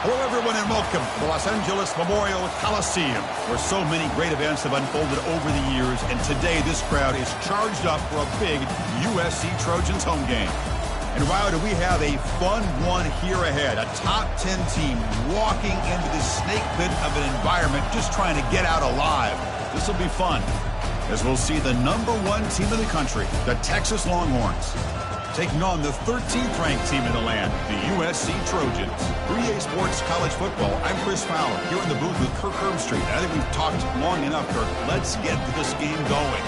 Hello, everyone, and welcome to the Los Angeles Memorial Coliseum, where so many great events have unfolded over the years, and today this crowd is charged up for a big USC Trojans home game. And wow, do we have a fun one here ahead. A top 10 team walking into this snake pit of an environment, just trying to get out alive. This will be fun, as we'll see the #1 team in the country, the Texas Longhorns, taking on the 13th ranked team in the land, the USC Trojans. BTA Sports College Football, I'm Chris Fowler, here in the booth with Kirk Herbstreit. I think we've talked long enough, Kirk. Let's get this game going.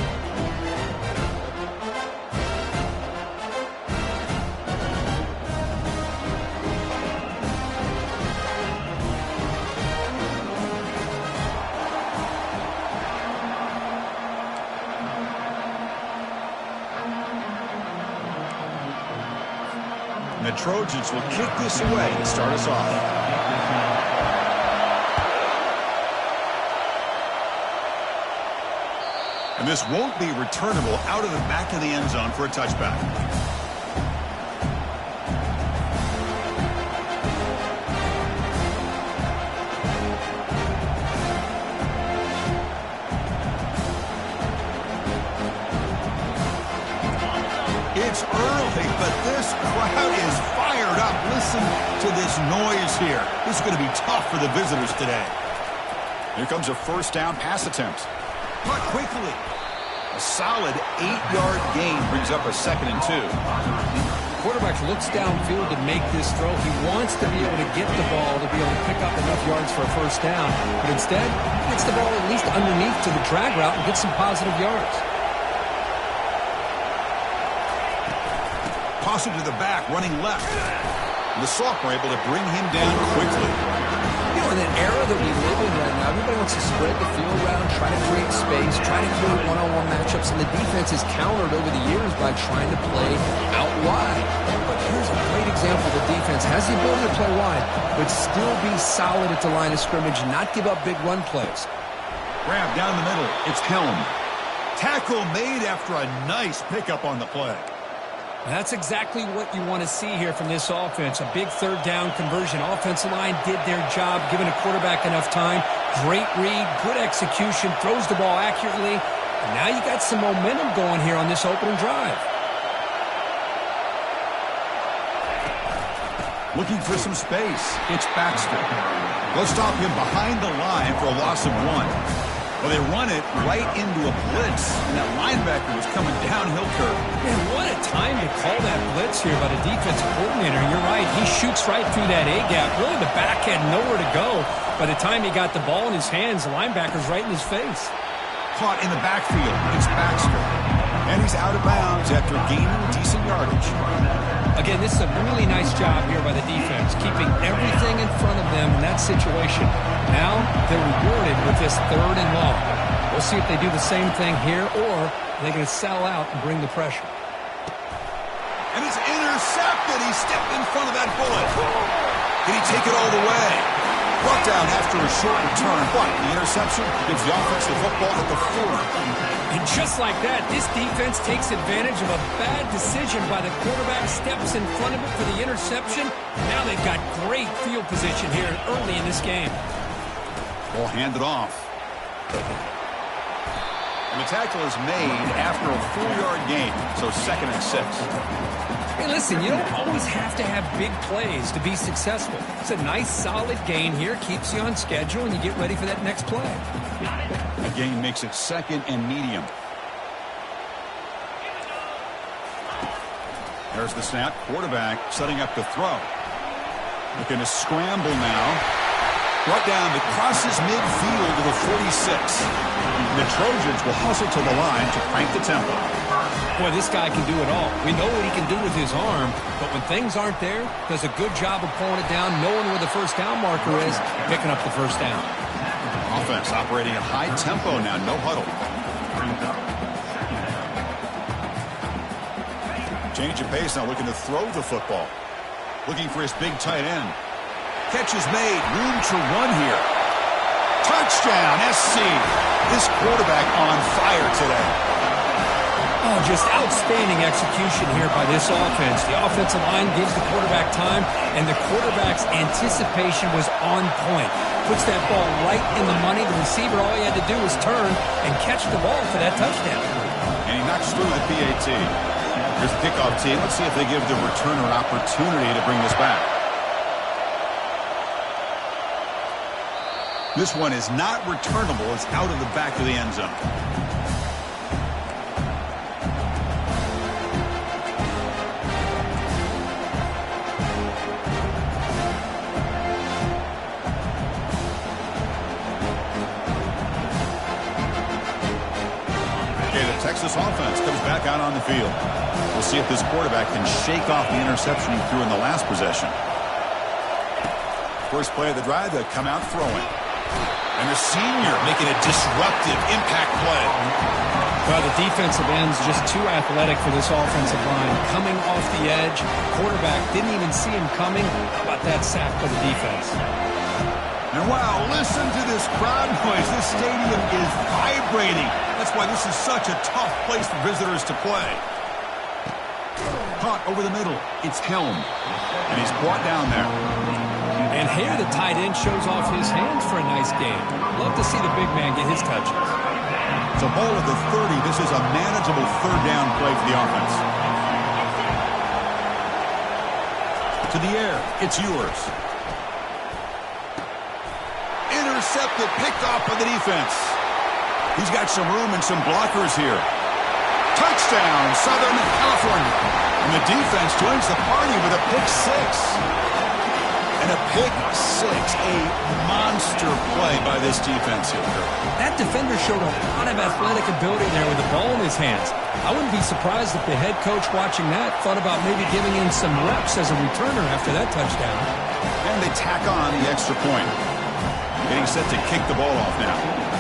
The Trojans will kick this away to start us off. And this won't be returnable out of the back of the end zone for a touchback. It's early, but this crowd is fired up. Listen to this noise here. This is going to be tough for the visitors today. Here comes a first down pass attempt. Caught quickly. A solid 8-yard gain brings up a 2nd and 2. The quarterback looks downfield to make this throw. He wants to be able to get the ball to be able to pick up enough yards for a first down. But instead, he gets the ball at least underneath to the drag route and gets some positive yards. Toss it to the back, running left. The sophomore able to bring him down quickly. You know, in an era that we live in right now, everybody wants to spread the field around, try to create space, try to create one-on-one matchups, and the defense is countered over the years by trying to play out wide. But here's a great example. The defense has the ability to play wide, but still be solid at the line of scrimmage and not give up big run plays. Grab down the middle. It's Helm. Tackle made after a nice pickup on the play. That's exactly what you want to see here from this offense. A big third down conversion. Offensive line did their job, giving a quarterback enough time. Great read, good execution, throws the ball accurately. And now you got some momentum going here on this opening drive. Looking for some space. It's Baxter. They'll stop him behind the line for a loss of 1. Well, they run it right into a blitz, and that linebacker was coming downhill curve. Man, what a time to call that blitz here by the defensive coordinator. You're right, he shoots right through that A-gap. Really, the back had nowhere to go. By the time he got the ball in his hands, the linebacker's right in his face. Caught in the backfield. It's Baxter. And he's out of bounds after gaining decent yardage. Again, this is a really nice job here by the defense, keeping everything in front of them in that situation. Now they're rewarded with this 3rd and long. We'll see if they do the same thing here, or they're going to sell out and bring the pressure. And it's intercepted. He stepped in front of that bullet. Did he take it all the way? Brought down after a short return, but the interception gives the offense the football at the 40. And just like that, this defense takes advantage of a bad decision by the quarterback, steps in front of it for the interception. Now they've got great field position here early in this game. Ball handed off. And the tackle is made after a 4-yard gain, so 2nd and 6. Hey, listen, you don't always have to have big plays to be successful. It's a nice, solid gain here, keeps you on schedule, and you get ready for that next play. A gain makes it 2nd and medium. There's the snap. Quarterback setting up the throw. Looking to scramble now. Brought down to crosses midfield to the 46. The Trojans will hustle to the line to crank the tempo. Boy, this guy can do it all. We know what he can do with his arm, but when things aren't there, does a good job of pulling it down, knowing where the first down marker is, picking up the first down. Offense operating at high tempo now, no huddle. Change of pace now, looking to throw the football. Looking for his big tight end. Catch is made, room to run here. Touchdown, SC. This quarterback on fire today. Oh, just outstanding execution here by this offense. The offensive line gives the quarterback time, and the quarterback's anticipation was on point. Puts that ball right in the money. The receiver, all he had to do was turn and catch the ball for that touchdown. And he knocks through the PAT. Here's the kickoff team. Let's see if they give the returner an opportunity to bring this back. This one is not returnable. It's out of the back of the end zone. Texas offense comes back out on the field. We'll see if this quarterback can shake off the interception he threw in the last possession. First play of the drive, they come out throwing. And the senior making a disruptive impact play. Well, the defensive end's just too athletic for this offensive line. Coming off the edge, quarterback didn't even see him coming. How about that sack by the defense? And wow, listen to this crowd noise. This stadium is vibrating. That's why this is such a tough place for visitors to play. Caught over the middle. It's Helm. And he's brought down there. And here the tight end shows off his hands for a nice game. Love to see the big man get his touches. It's a ball at the 30. This is a manageable third down play for the offense. To the air. It's yours. Intercepted, picked off by the defense. He's got some room and some blockers here. Touchdown, Southern California. And the defense joins the party with a pick six. And a pick six, a monster play by this defense here. That defender showed a lot of athletic ability there with the ball in his hands. I wouldn't be surprised if the head coach watching that thought about maybe giving him some reps as a returner after that touchdown. And they tack on the extra point. Getting set to kick the ball off now.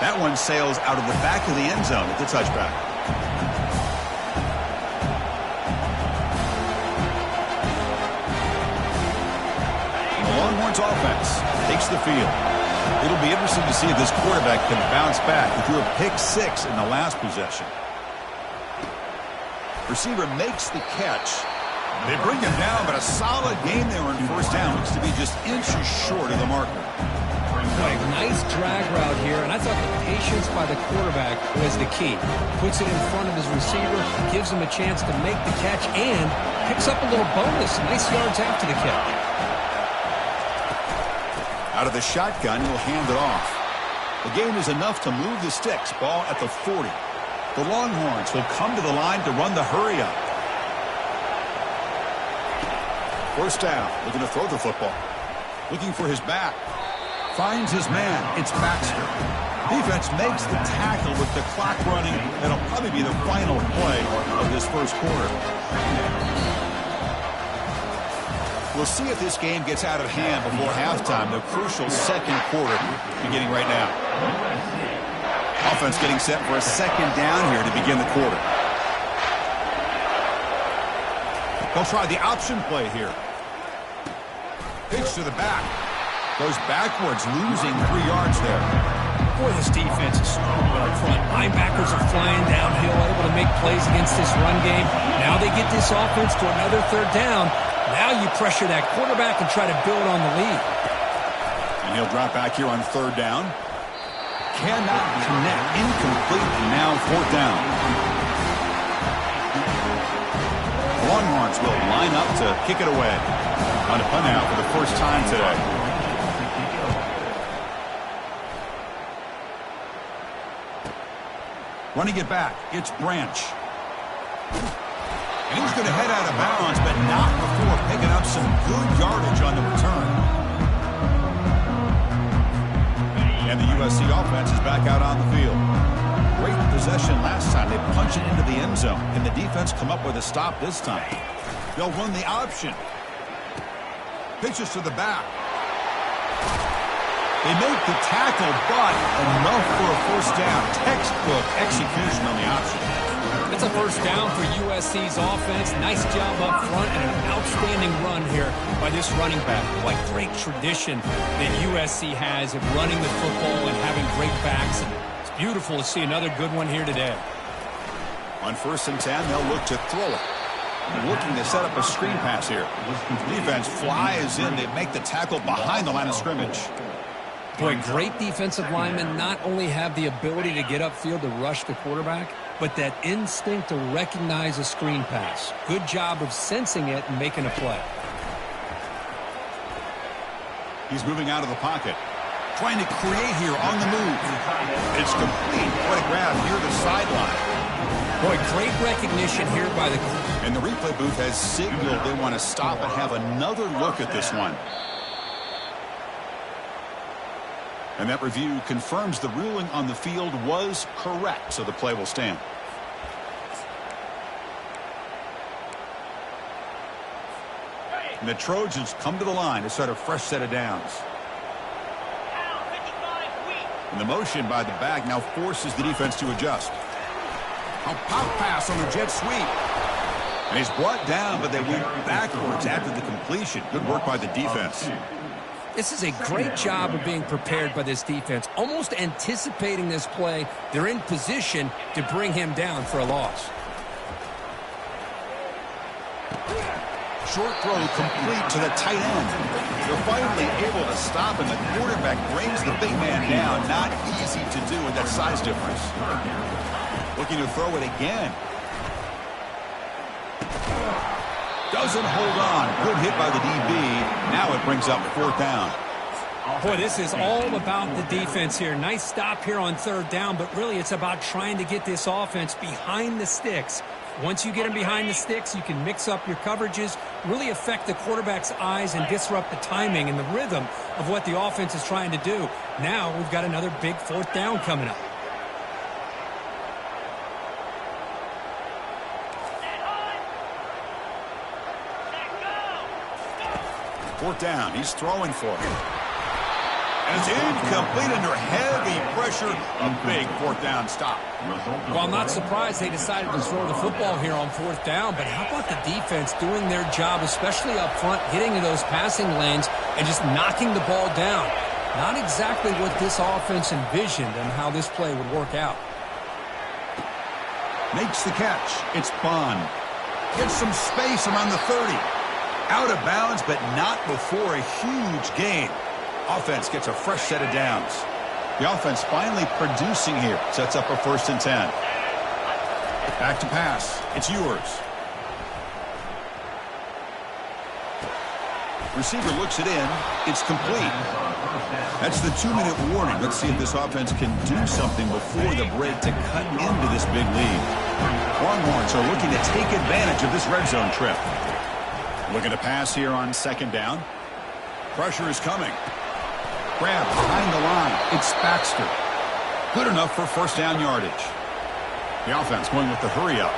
That one sails out of the back of the end zone at the touchback. The Longhorns offense takes the field. It'll be interesting to see if this quarterback can bounce back. He threw a pick six in the last possession. Receiver makes the catch. They bring him down, but a solid game there on first down. Looks to be just inches short of the marker. Right, nice drag route here, and I thought the patience by the quarterback was the key. Puts it in front of his receiver, gives him a chance to make the catch, and picks up a little bonus. Nice yards after the catch. Out of the shotgun, he'll hand it off. The game is enough to move the sticks. Ball at the 40. The Longhorns will come to the line to run the hurry up. First down, looking to throw the football. Looking for his back. Finds his man. It's Baxter. Defense makes the tackle with the clock running. That'll probably be the final play of this first quarter. We'll see if this game gets out of hand before halftime. The crucial second quarter beginning right now. Offense getting set for a second down here to begin the quarter. They'll try the option play here. Pitch to the back. Goes backwards, losing 3 yards there. Boy, this defense is strong up front. Linebackers are flying downhill, able to make plays against this run game. Now they get this offense to another third down. Now you pressure that quarterback and try to build on the lead. And he'll drop back here on third down. Cannot connect. Incomplete, and now fourth down. Longhorns will line up to kick it away. On a punt out for the first time today. Running it back, it's Branch. And he's going to head out of bounds, but not before picking up some good yardage on the return. And the USC offense is back out on the field. Great possession last time. They punch it into the end zone. Can the defense come up with a stop this time? They'll run the option. Pitches to the back. They make the tackle, but enough for a first down. Textbook execution on the option. That's a first down for USC's offense. Nice job up front and an outstanding run here by this running back. What great tradition that USC has of running the football and having great backs. And it's beautiful to see another good one here today. On 1st and 10, they'll look to throw it. Looking to set up a screen pass here. Defense flies in. They make the tackle behind the line of scrimmage. Boy, great defensive linemen not only have the ability to get upfield to rush the quarterback, but that instinct to recognize a screen pass. Good job of sensing it and making a play. He's moving out of the pocket. Trying to create here on the move. It's complete. What a grab near the sideline. Boy, great recognition here by the... And the replay booth has signaled they want to stop and have another look at this one. And that review confirms the ruling on the field was correct, so the play will stand. And the Trojans come to the line to start a fresh set of downs. And the motion by the back now forces the defense to adjust. A pop pass on the jet sweep. And he's brought down, but they went backwards after the completion. Good work by the defense. This is a great job of being prepared by this defense. Almost anticipating this play, they're in position to bring him down for a loss. Short throw complete to the tight end. They're finally able to stop him. The quarterback brings the big man down. Not easy to do with that size difference. Looking to throw it again. Doesn't hold on. Good hit by the DB. Now it brings up 4th down. Boy, this is all about the defense here. Nice stop here on 3rd down, but really it's about trying to get this offense behind the sticks. Once you get them behind the sticks, you can mix up your coverages, really affect the quarterback's eyes and disrupt the timing and the rhythm of what the offense is trying to do. Now we've got another big 4th down coming up. Fourth down. He's throwing for it. And it's incomplete under heavy pressure. A big 4th down stop. Well, I'm not surprised they decided to throw the football here on 4th down, but how about the defense doing their job, especially up front, getting in those passing lanes and just knocking the ball down. Not exactly what this offense envisioned and how this play would work out. Makes the catch. It's Bond. Gets some space around the 30. Out of bounds, but not before a huge gain. Offense gets a fresh set of downs. The offense finally producing here. Sets up a 1st and 10. Back to pass. It's yours. Receiver looks it in. It's complete. That's the 2-minute warning. Let's see if this offense can do something before the break to cut into this big lead. Longhorns are looking to take advantage of this red zone trip. Looking to pass here on 2nd down. Pressure is coming. Grab behind the line. It's Baxter. Good enough for 1st down yardage. The offense going with the hurry up.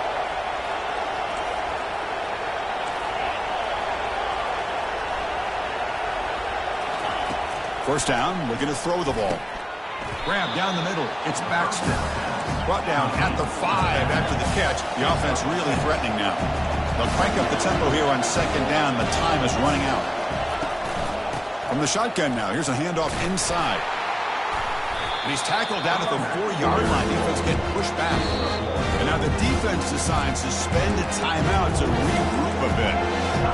First down, looking to throw the ball. Grab down the middle. It's Baxter. Brought down at the 5 after the catch. The offense really threatening now. They'll crank up the tempo here on 2nd down. The time is running out. From the shotgun now, here's a handoff inside. And he's tackled down at the 4-yard line. Defense getting pushed back. And now the defense decides to spend a timeout to regroup a bit.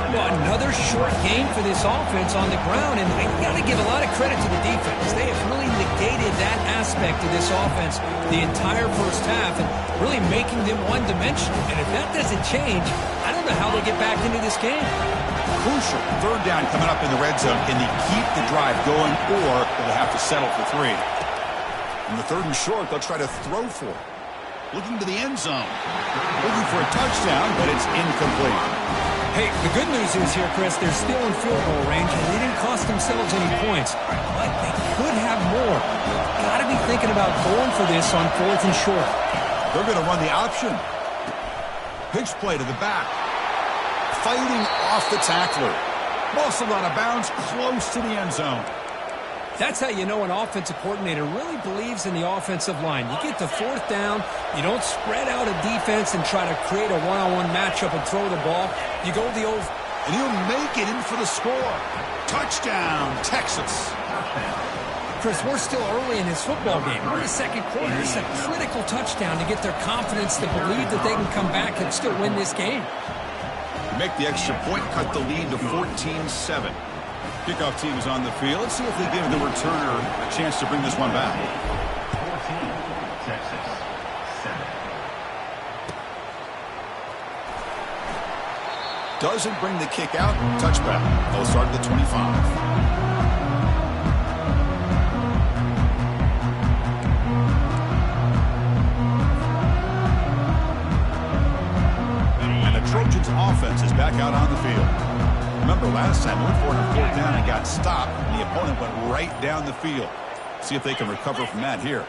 Well, another short game for this offense on the ground, and I got to give a lot of credit to the defense. They have really negated that aspect of this offense the entire first half and really making them one-dimensional. And if that doesn't change, I don't know how they get back into this game. Crucial 3rd down coming up in the red zone. Can they keep the drive going, or will they have to settle for 3? In the 3rd and short, they'll try to throw for it. Looking to the end zone. Looking for a touchdown, but it's incomplete. Hey, the good news is here, Chris, they're still in field goal range, and they didn't cost themselves any points. But they could have more. Got to be thinking about going for this on 4th and short. They're going to run the option. Pitch play to the back. Fighting off the tackler. Muscled out of bounds, close to the end zone. That's how you know an offensive coordinator really believes in the offensive line. You get to fourth down, you don't spread out a defense and try to create a one-on-one matchup and throw the ball. You go the old... And he'll make it in for the score. Touchdown, Texas. Chris, we're still early in this football game. We're in the second quarter. This is a critical touchdown to get their confidence to believe that they can come back and still win this game. Make the extra point, cut the lead to 14-7. Kickoff team is on the field. Let's see if they give the returner a chance to bring this one back. 14, Texas, 7. Doesn't bring the kick out. Touchback. They'll start at the 25. Trojans offense is back out on the field. Remember last time we went for it on fourth down and got stopped, and the opponent went right down the field. See if they can recover from that here.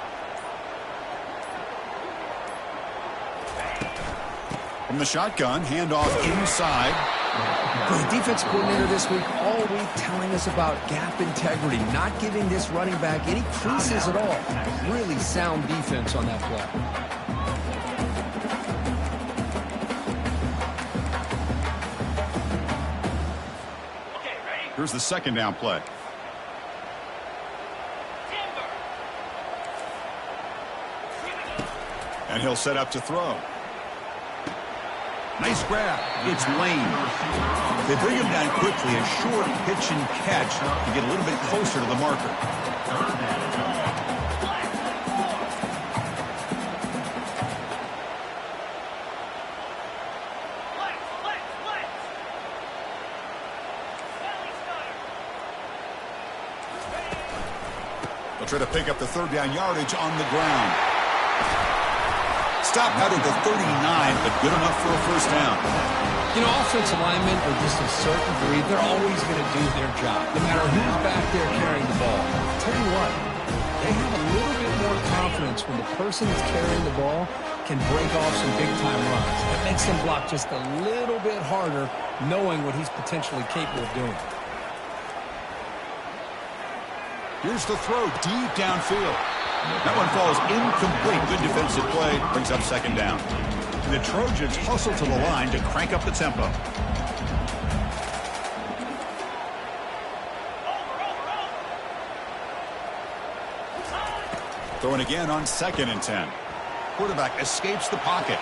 From the shotgun, handoff inside. The defense coordinator this week all week telling us about gap integrity, not giving this running back any creases at all. Really sound defense on that play. Here's the second down play. And he'll set up to throw. Nice grab. It's Lane. They bring him down quickly. A short pitch and catch to get a little bit closer to the marker. Try to pick up the third down yardage on the ground. Stop out at the 39, but good enough for a first down. You know, offensive linemen are just a certain breed. They're always going to do their job, no matter who's back there carrying the ball. I'll tell you what, they have a little bit more confidence when the person that's carrying the ball can break off some big-time runs. That makes them block just a little bit harder, knowing what he's potentially capable of doing. Here's the throw deep downfield. That one falls incomplete. Good defensive play. Brings up second down. And the Trojans hustle to the line to crank up the tempo. Throwing again on 2nd and 10. Quarterback escapes the pocket.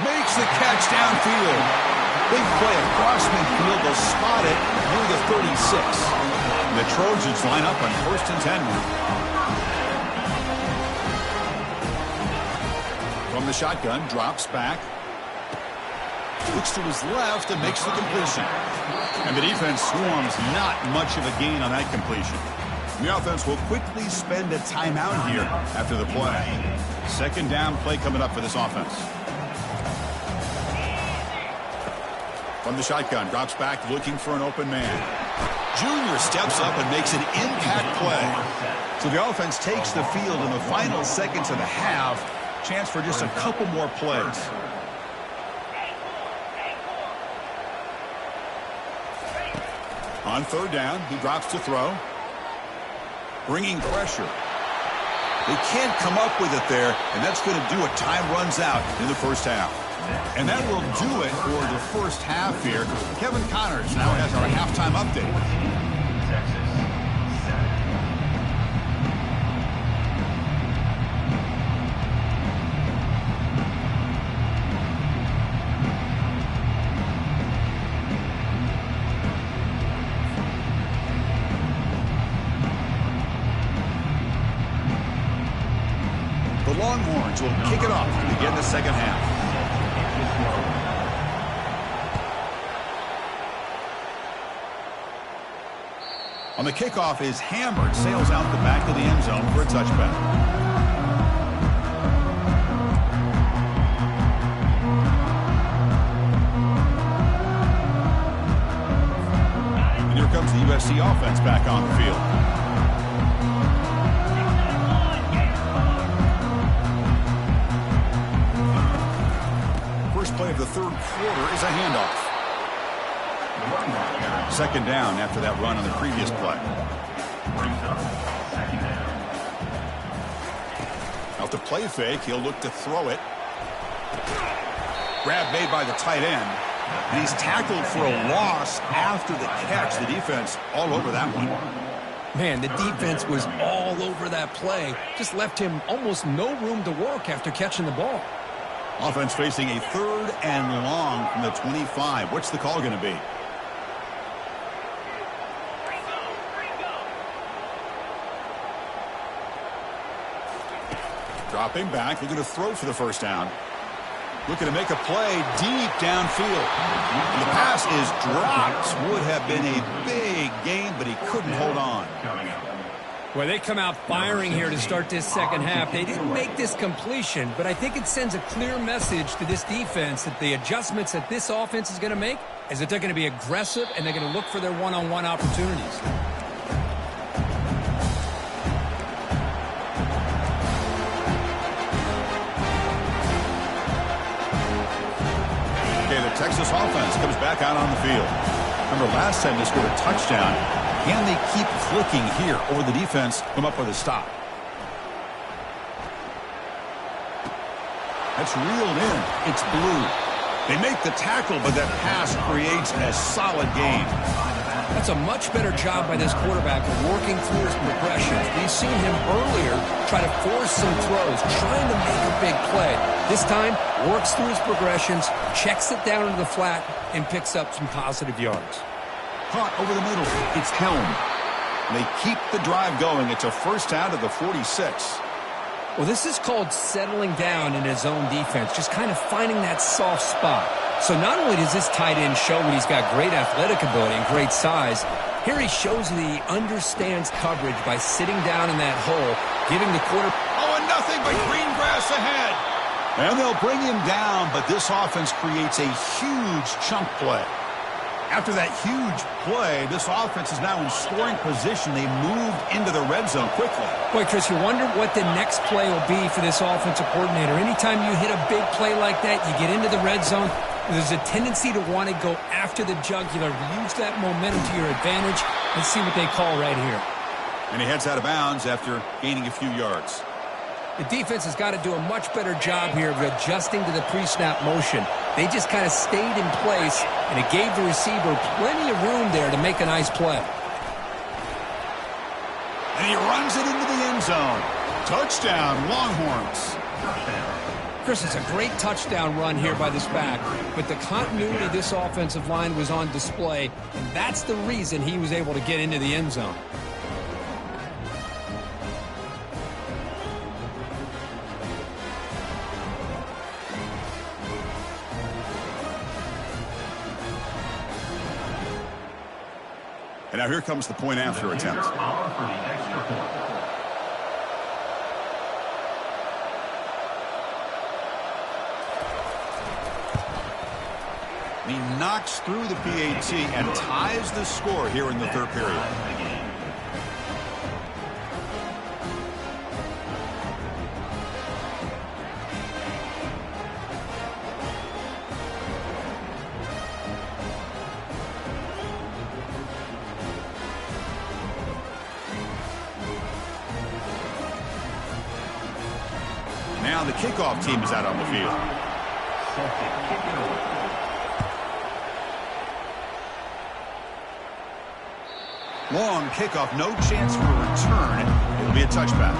Makes the catch downfield. Big play across midfield. They'll spot it near the 36. The Trojans line up on 1st and 10 now. From the shotgun, drops back. Looks to his left and makes the completion. And the defense swarms, not much of a gain on that completion. The offense will quickly spend a timeout here after the play. Second down play coming up for this offense. From the shotgun, drops back looking for an open man. Junior steps up and makes an impact play. So the offense takes the field in the final seconds of the half. Chance for just a couple more plays. On 3rd down, he drops to throw. Bringing pressure. They can't come up with it there, and that's going to do it. Time runs out in the first half. And that will do it for the first half here. Kevin Connors now has our halftime update. Texas, 7. The Longhorns will kick it off to begin the second half. On the kickoff is hammered, sails out the back of the end zone for a touchback. And here comes the USC offense back on the field. First play of the third quarter is a handoff. Second down after that run on the previous play. Brings up second down. Out the play fake, he'll look to throw it. Grab made by the tight end. And he's tackled for a loss after the catch. The defense all over that one. Man, the defense was all over that play. Just left him almost no room to work after catching the ball. Offense facing a 3rd and long from the 25. What's the call going to be? Dropping back, looking to throw for the first down. Looking to make a play deep downfield. And the pass is dropped. Would have been a big gain, but he couldn't hold on. Well, they come out firing here to start this second half. They didn't make this completion, but I think it sends a clear message to this defense that the adjustments that this offense is going to make is that they're going to be aggressive and they're going to look for their one-on-one opportunities. Texas offense comes back out on the field. Remember, last time they scored a touchdown. Can they keep clicking here, or the defense come up with a stop? That's reeled in. It's blue. They make the tackle, but that pass creates a solid gain. That's a much better job by this quarterback of working through his progressions. We've seen him earlier try to force some throws, trying to make a big play. This time, works through his progressions, checks it down into the flat, and picks up some positive yards. Caught over the middle. It's Helm. They keep the drive going. It's a first down to the 46. Well, this is called settling down in his own defense, just kind of finding that soft spot. So not only does this tight end show that he's got great athletic ability and great size, here he shows that he understands coverage by sitting down in that hole, giving the quarter... Oh, and nothing but green grass ahead. And they'll bring him down, but this offense creates a huge chunk play. After that huge play, this offense is now in scoring position. They moved into the red zone quickly. Boy, Chris, you wonder what the next play will be for this offensive coordinator. Anytime you hit a big play like that, you get into the red zone, there's a tendency to want to go after the jugular, use that momentum to your advantage. Let's see what they call right here. And he heads out of bounds after gaining a few yards. The defense has got to do a much better job here of adjusting to the pre-snap motion. They just kind of stayed in place, and it gave the receiver plenty of room there to make a nice play. And he runs it into the end zone. Touchdown, Longhorns. Chris, it's a great touchdown run here by this back, but the continuity of this offensive line was on display, and that's the reason he was able to get into the end zone. And now here comes the point after attempt. He knocks through the PAT and ties the score here in the third period. Now the kickoff team is out on the field. Long kickoff, no chance for a return. It'll be a touchback.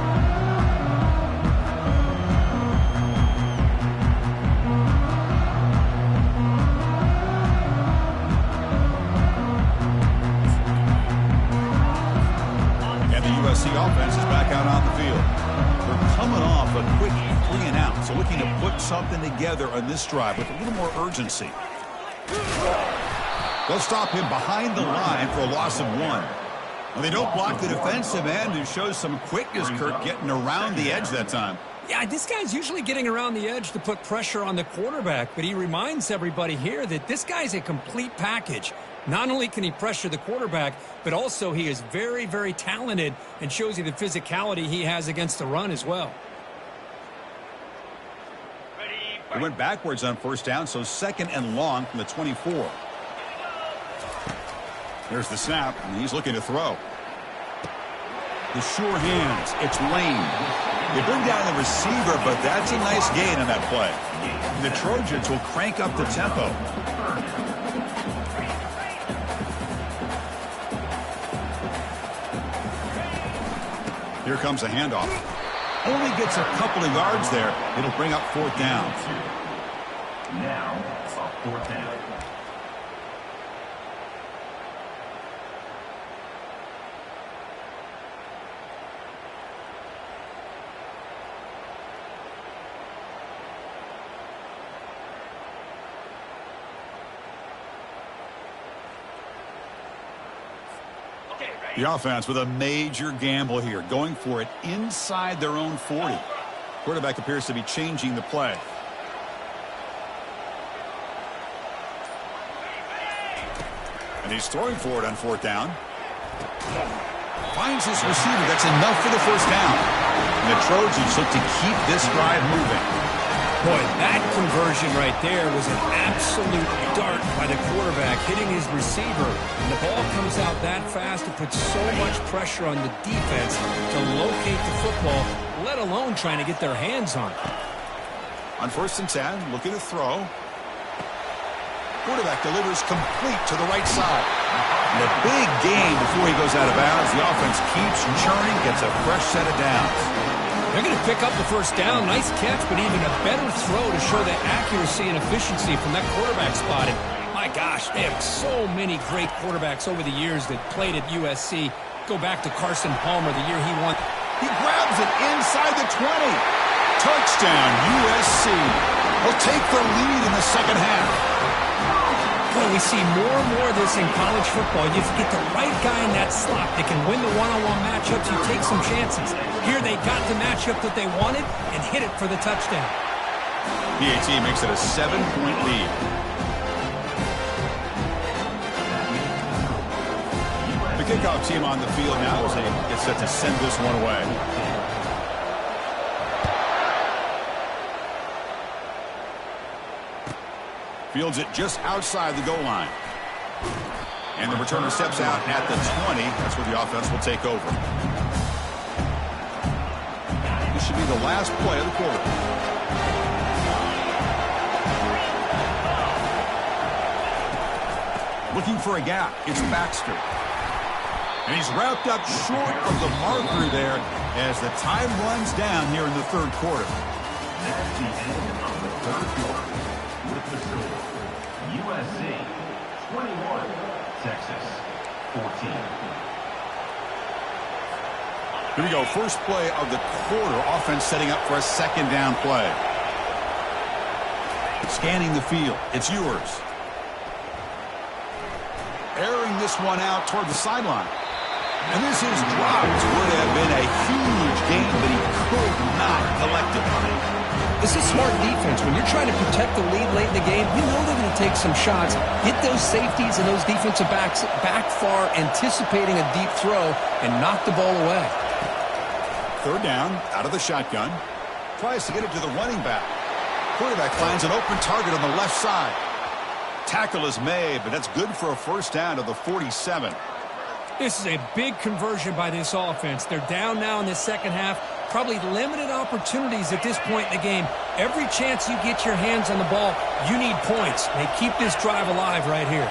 And the USC offense is back out on the field. They're coming off a quick 3-and-out, so looking to put something together on this drive with a little more urgency. They'll stop him behind the line for a loss of 1. Well, they don't block the defensive end, who shows some quickness, Kirk, getting around the edge that time. Yeah, this guy's usually getting around the edge to put pressure on the quarterback, but he reminds everybody here that this guy's a complete package. Not only can he pressure the quarterback, but also he is very, very talented and shows you the physicality he has against the run as well. He went backwards on first down, so 2nd and long from the 24. There's the snap, and he's looking to throw. The sure hands. It's Lane. They bring down the receiver, but that's a nice gain on that play. The Trojans will crank up the tempo. Here comes a handoff. Only gets a couple of yards there. It'll bring up 4th down. Now, a 4th down. The offense with a major gamble here, going for it inside their own 40. Quarterback appears to be changing the play. And he's throwing for it on 4th down. Finds his receiver. That's enough for the 1st down. And the Trojans look to keep this drive moving. Boy, that conversion right there was an absolute dart by the quarterback, hitting his receiver. And the ball comes out that fast to put so much pressure on the defense to locate the football, let alone trying to get their hands on it. On 1st and 10, looking to throw. Quarterback delivers complete to the right side. And a big gain before he goes out of bounds. The offense keeps churning, gets a fresh set of downs. They're going to pick up the 1st down. Nice catch, but even a better throw to show the accuracy and efficiency from that quarterback spot. And my gosh, they have so many great quarterbacks over the years that played at USC. Go back to Carson Palmer the year he won. He grabs it inside the 20. Touchdown, USC. Will take the lead in the 2nd half. Boy, we see more and more of this in college football. You get the right guy in that slot that can win the one-on-one matchups. You take some chances. Here they got the matchup that they wanted and hit it for the touchdown. BTA makes it a 7-point lead. The kickoff team on the field now as they get set to send this one away. Fields it just outside the goal line. And the returner steps out at the 20. That's where the offense will take over. This should be the last play of the quarter. Looking for a gap. It's Baxter. And he's wrapped up short of the marker there as the time runs down here in the 3rd quarter. That's the end of the 3rd quarter. With the score, USC 21, Texas 14. Here we go. First play of the quarter. Offense setting up for a 2nd down play. Scanning the field. It's Ewers. Airing this one out toward the sideline. And this is dropped. Would have been a huge gain, but he could not collect it. This is smart defense. When you're trying to protect the lead late in the game, you know they're going to take some shots, get those safeties and those defensive backs back far, anticipating a deep throw, and knock the ball away. 3rd down, out of the shotgun. Tries to get it to the running back. Quarterback finds an open target on the left side. Tackle is made, but that's good for a 1st down to the 47. This is a big conversion by this offense. They're down now in the 2nd half. Probably limited opportunities at this point in the game. Every chance you get your hands on the ball, you need points. They keep this drive alive right here.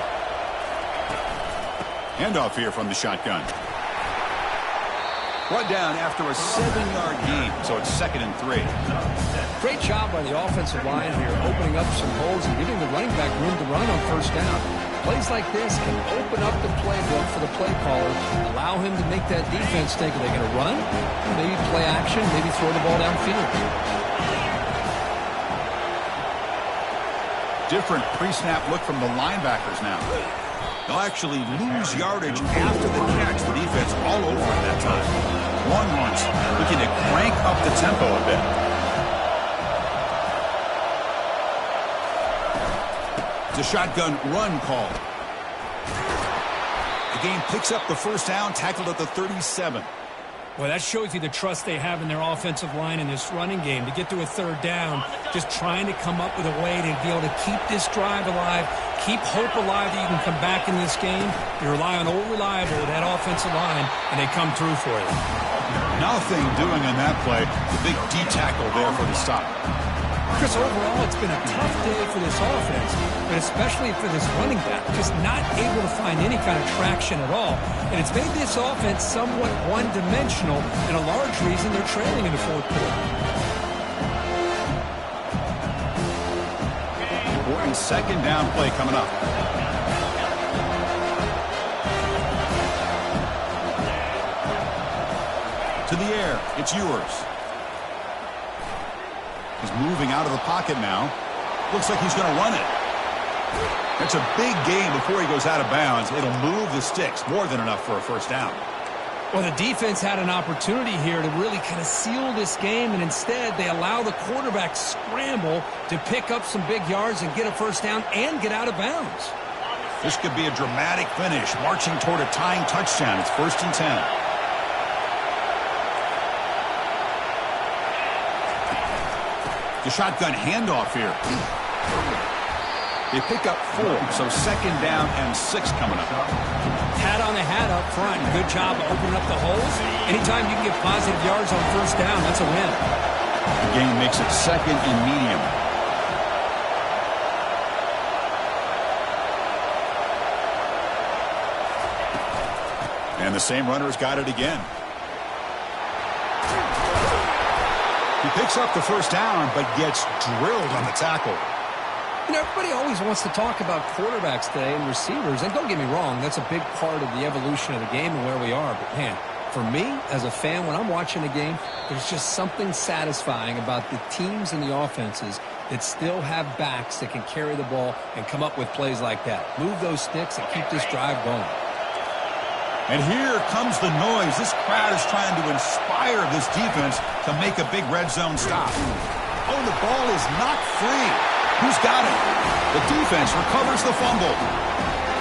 Handoff here from the shotgun. Brought down after a 7-yard gain, so it's 2nd and 3. Great job by the offensive line here, opening up some holes and giving the running back room to run on 1st down. Plays like this can open up the playbook for the play caller, allow him to make that defense think, are they going to run? Maybe play action, maybe throw the ball downfield. Different pre-snap look from the linebackers now. They'll actually lose yardage after the catch. The defense all over at that time. Longhorns looking to crank up the tempo a bit. It's a shotgun run call. The game picks up the 1st down, tackled at the 37. Well, that shows you the trust they have in their offensive line in this running game. To get to a 3rd down, just trying to come up with a way to be able to keep this drive alive, keep hope alive that you can come back in this game. You rely on old reliable, that offensive line, and they come through for you. Nothing doing on that play. The big D tackle there for the stop. Chris, overall, it's been a tough day for this offense, but especially for this running back, just not able to find any kind of traction at all. And it's made this offense somewhat one-dimensional, and a large reason they're trailing in the fourth quarter. Important second down play coming up. To the air, it's yours. He's moving out of the pocket now. Looks like he's going to run it. That's a big gain before he goes out of bounds. It'll move the sticks, more than enough for a first down. Well, the defense had an opportunity here to really kind of seal this game, and instead they allow the quarterback scramble to pick up some big yards and get a first down and get out of bounds. This could be a dramatic finish, marching toward a tying touchdown. It's 1st and 10. The shotgun handoff here. They pick up 4, so second down and 6 coming up. Hat on the hat up front. Good job opening up the holes. Anytime you can get positive yards on first down, that's a win. The game makes it 2nd and medium. And the same runner's got it again. He picks up the first down, but gets drilled on the tackle. You know, everybody always wants to talk about quarterbacks today and receivers, and don't get me wrong, that's a big part of the evolution of the game and where we are. But, man, for me, as a fan, when I'm watching a game, there's just something satisfying about the teams and the offenses that still have backs that can carry the ball and come up with plays like that. Move those sticks and keep this drive going. And here comes the noise. This crowd is trying to inspire this defense to make a big red zone stop. Oh, the ball is not free. Who's got it? The defense recovers the fumble.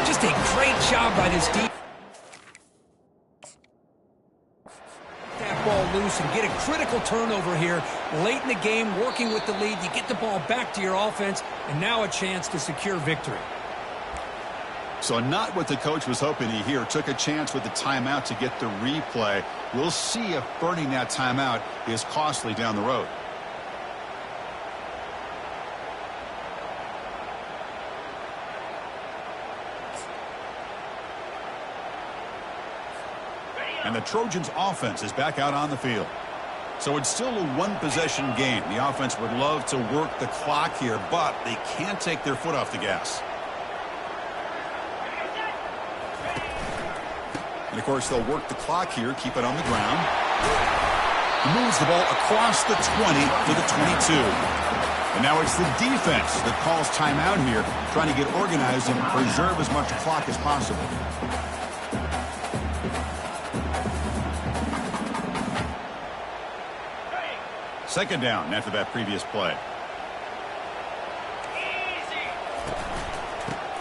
Just a great job by this defense. That ball loose and get a critical turnover here late in the game, working with the lead. You get the ball back to your offense, and now a chance to secure victory. So not what the coach was hoping to hear. Took a chance with the timeout to get the replay. We'll see if burning that timeout is costly down the road. And the Trojans' offense is back out on the field. So it's still a one-possession game. The offense would love to work the clock here, but they can't take their foot off the gas. And, of course, they'll work the clock here, keep it on the ground. He moves the ball across the 20 to the 22. And now it's the defense that calls timeout here, trying to get organized and preserve as much clock as possible. Second down after that previous play.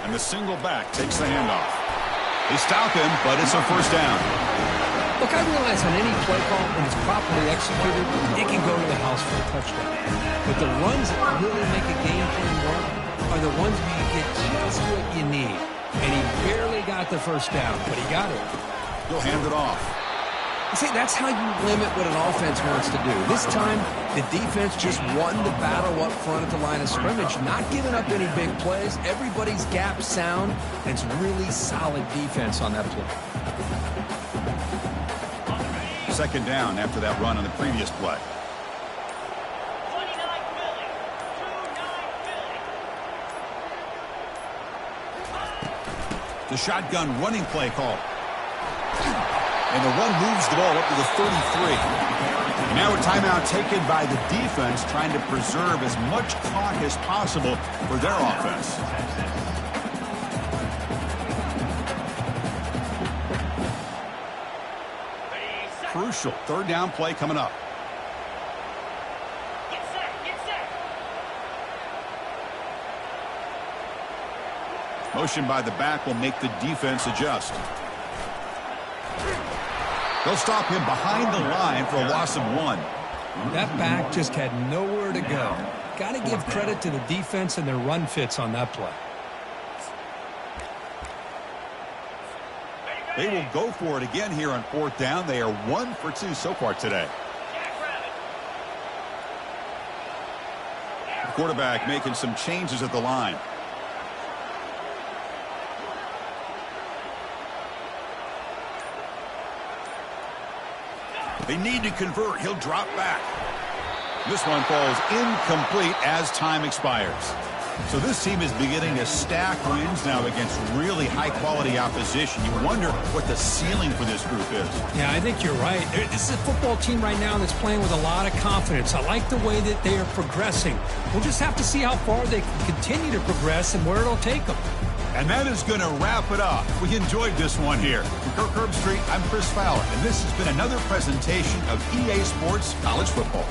And the single back takes the handoff. They stop him, but it's a first down. Look, I realize on any play call, when it's properly executed, it can go to the house for a touchdown. But the runs that really make a game plan work are the ones where you get just what you need. And he barely got the first down, but he got it. He'll hand it off. See, that's how you limit what an offense wants to do. This time, the defense just won the battle up front at the line of scrimmage, not giving up any big plays. Everybody's gap sound, and it's really solid defense on that play. Second down after that run on the previous play. The shotgun running play call. And the run moves the ball up to the 33. And now a timeout taken by the defense, trying to preserve as much clock as possible for their offense. Crucial third down play coming up. Get set. Motion by the back will make the defense adjust. They'll stop him behind the line for a loss of 1. That back just had nowhere to go. Got to give credit to the defense and their run fits on that play. They will go for it again here on 4th down. They are 1 for 2 so far today. The quarterback making some changes at the line. They need to convert. He'll drop back. This one falls incomplete as time expires. So this team is beginning to stack wins now against really high-quality opposition. You wonder what the ceiling for this group is. Yeah, I think you're right. This is a football team right now that's playing with a lot of confidence. I like the way that they are progressing. We'll just have to see how far they can continue to progress and where it'll take them. And that is going to wrap it up. We enjoyed this one here. From Kirk Herbstreit, I'm Chris Fowler, and this has been another presentation of EA Sports College Football.